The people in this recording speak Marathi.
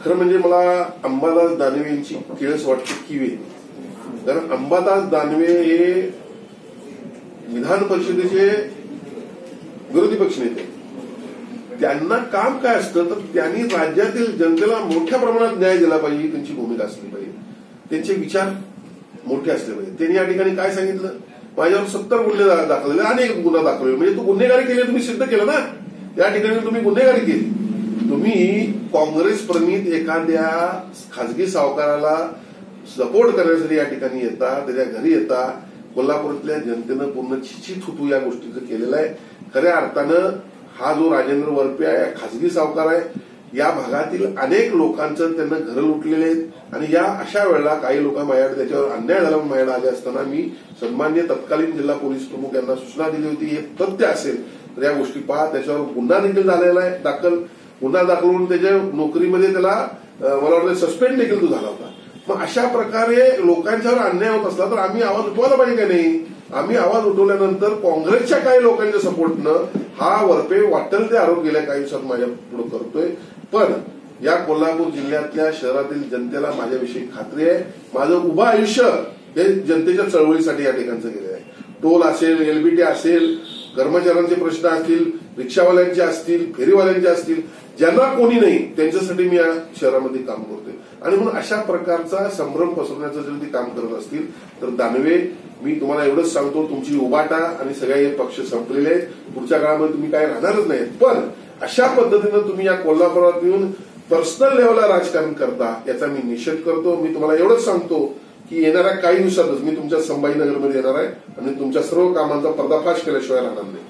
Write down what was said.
खरं म्हणजे मला अंबादास दानवे यांची किळस वाटते किवे. कारण अंबादास दानवे हे विधान परिषदेचे विरोधी पक्षनेते. त्यांना काम काय असतं तर त्यांनी राज्यातील जनतेला मोठ्या प्रमाणात न्याय दिला पाहिजे, त्यांची भूमिका असली पाहिजे, त्यांचे विचार मोठे असले पाहिजे. त्यांनी या ठिकाणी काय सांगितलं, माझ्यावर 70 गुन्हे दाखवलेले, अनेक गुन्हा दाखवले, म्हणजे तू गुन्हेगारी केली तुम्ही सिद्ध केलं ना. या ठिकाणी तुम्ही गुन्हेगारी केली. तुम्ही काँग्रेस प्रणित एखाद्या खासगी सावकाराला सपोर्ट करण्यासाठी या ठिकाणी येता, त्याच्या घरी येता. कोल्हापूरातल्या जनतेनं पूर्ण छिछी थुतू या गोष्टीचं केलेलं आहे. खऱ्या अर्थानं हा जो राजेंद्र वरपे आहे खासगी सावकार आहे, या भागातील अनेक लोकांचं त्यांना घरं लुटलेले आहेत. आणि या अशा वेळेला काही लोक माझ्याकडे त्याच्यावर अन्याय झाला म्हणून माझ्याकडे आले असताना मी सन्मान्य तत्कालीन जिल्हा पोलीस प्रमुख यांना सूचना दिली होती, हे तथ्य असेल तर या गोष्टी पहा. त्याच्यावर गुन्हा देखील झालेला आहे दाखल. गुन्हा दाखल होऊन त्याच्या नोकरीमध्ये त्याला मला वाटतं सस्पेंड देखील तो झाला होता. मग अशा प्रकारे लोकांच्यावर अन्याय होत असला तर आम्ही आवाज उठवायला पाहिजे का नाही. आम्ही आवाज उठवल्यानंतर काँग्रेसच्या काही लोकांच्या सपोर्टनं हा वरपे वाटेल ते आरोप गेल्या काही दिवसात माझ्या पुढे करतोय. पण या कोल्हापूर जिल्ह्यातल्या शहरातील जनतेला माझ्याविषयी खात्री आहे. माझं उभं आयुष्य हे जनतेच्या चळवळीसाठी या ठिकाणचं गेलेलं आहे. टोल असेल, एलबीटी असेल, कर्मचाऱ्यांचे प्रश्न असतील, रिक्षावाल्यांचे असतील, फेरीवाल्यांचे असतील, ज्यांना कोणी नाही त्यांच्यासाठी मी या शहरामध्ये काम करतोय. आणि म्हणून अशा प्रकारचा संभ्रम पसरवण्याचं जर ते काम करत असतील तर दानवे, मी तुम्हाला एवढंच सांगतो, तुमची उबाटा आणि सगळे पक्ष संपलेले आहेत. पुढच्या काळामध्ये तुम्ही काय राहणारच नाहीत. पण अशा पद्धतीनं तुम्ही या कोल्हापुरात येऊन पर्सनल लेव्हलला राजकारण करता याचा मी निषेध करतो. मी तुम्हाला एवढंच सांगतो की येणाऱ्या काही दिवसातच मी तुमच्या संभाजीनगरमध्ये येणार आहे आणि तुमच्या सर्व कामांचा पर्दाफाश केल्याशिवाय राहणार नाही.